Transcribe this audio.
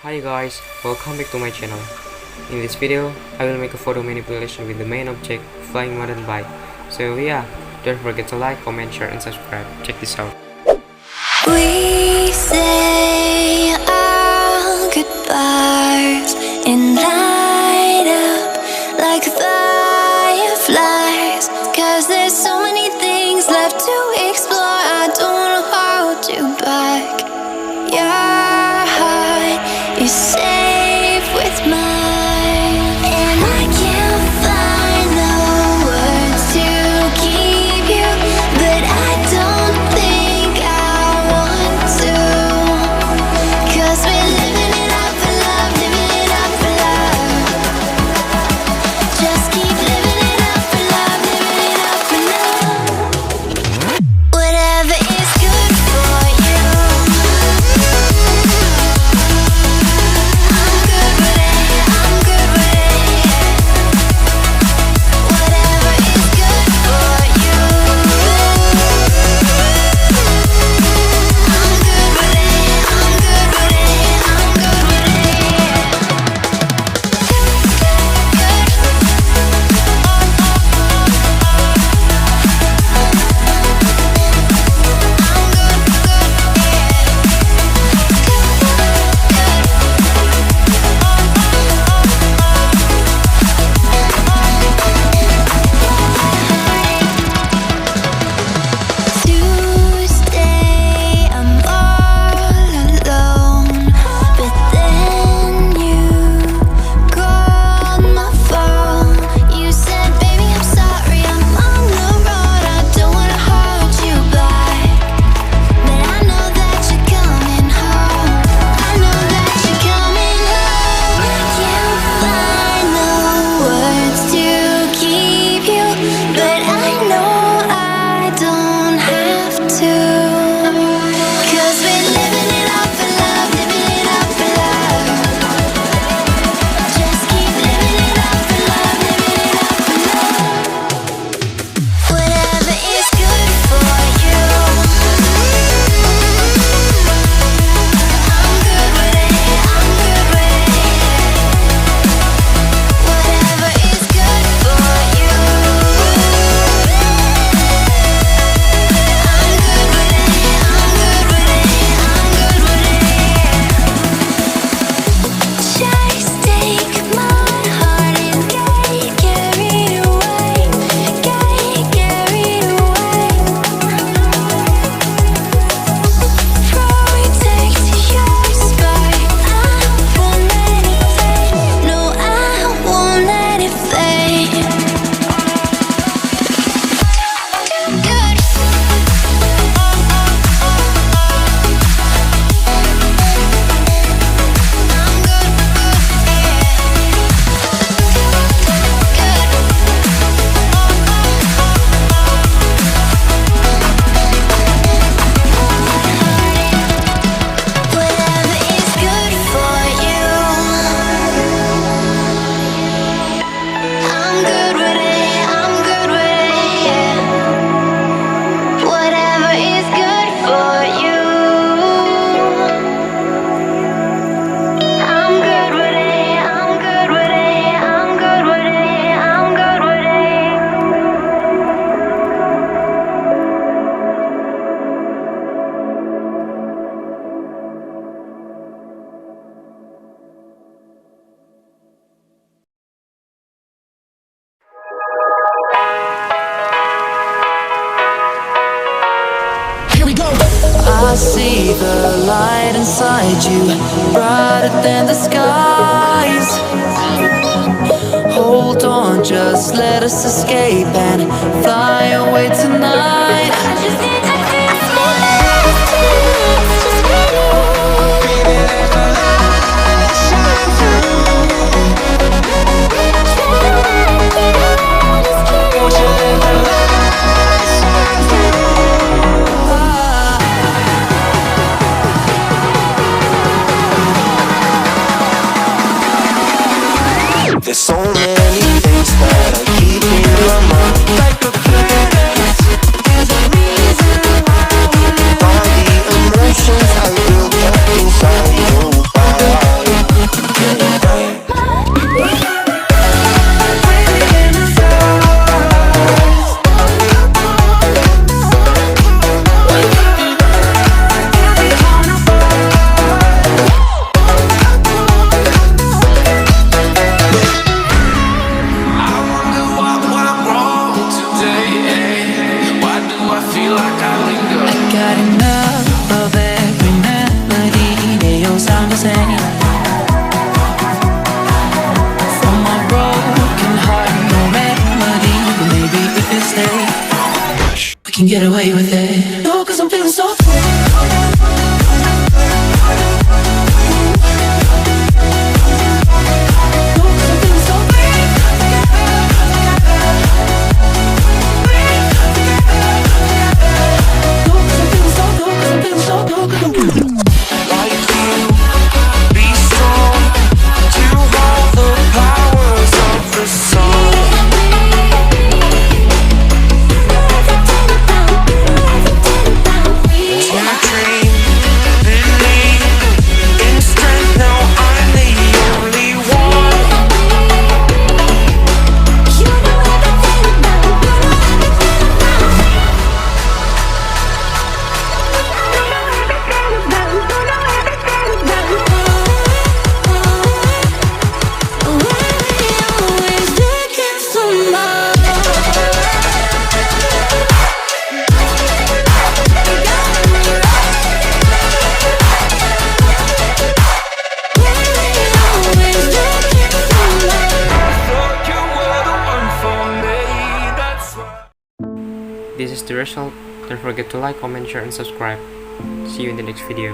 Hi guys, welcome back to my channel. In this video, I will make a photo manipulation with the main object, flying modern bike. So yeah, don't forget to like, comment, share and subscribe. Check this out. We say our goodbyes and light up like fireflies, 'cause there's so many things left to explore. I don't wanna hold you back. Your heart is safe with mine, and I can't find the words to keep you, but I don't think I want to, 'cause we're living it up for love, living it up for love. Just keep living it up for love, living it up for love. Whatever is good for you, I'm good with it, I'm good with it. Whatever is good for you, I'm good with it, I'm good with it, I'm good with it. Tuesday, I'm all alone, but then you called my phone. You said, baby, I'm sorry, I'm on the road. I don't wanna hold you back, but I know that you're coming home. I know that you're coming home. I can't find the words to keep you, but I know I don't have to, 'cause we're living it up for love, living it up for love. Just keep living it up for love, living it up for love. Whatever is good for you, I'm good with it, I'm good with it. Whatever is good for you, I'm good with it, I'm good with it, I'm good with it. Just take my heart and get carried away, get carried away. Protect your spark, I won't let it fade. No, I won't let it fade. Good. I'm good, Whatever is good for you, I'm good with it, I'm good with it, yeah. Whatever is good for you, I'm good with it, I'm good with it, I'm good with it, I'm good with it. Here we go. I see the light inside you, brighter than the skies. Hold on, just let us escape and fly away tonight. I just need to feel just baby. Let the light shine through. Just kidding. Won't you let the light shine through? There's so many things that are keeping my mind. Like a planet, there's a reason feel like I linger. I got enough of every melody. They all sound the same. From my broken heart, no remedy. But maybe if you stay, we can get away with it. No, 'cause I'm feeling so free. This is the result. Don't forget to like, comment, share, and subscribe. See you in the next video.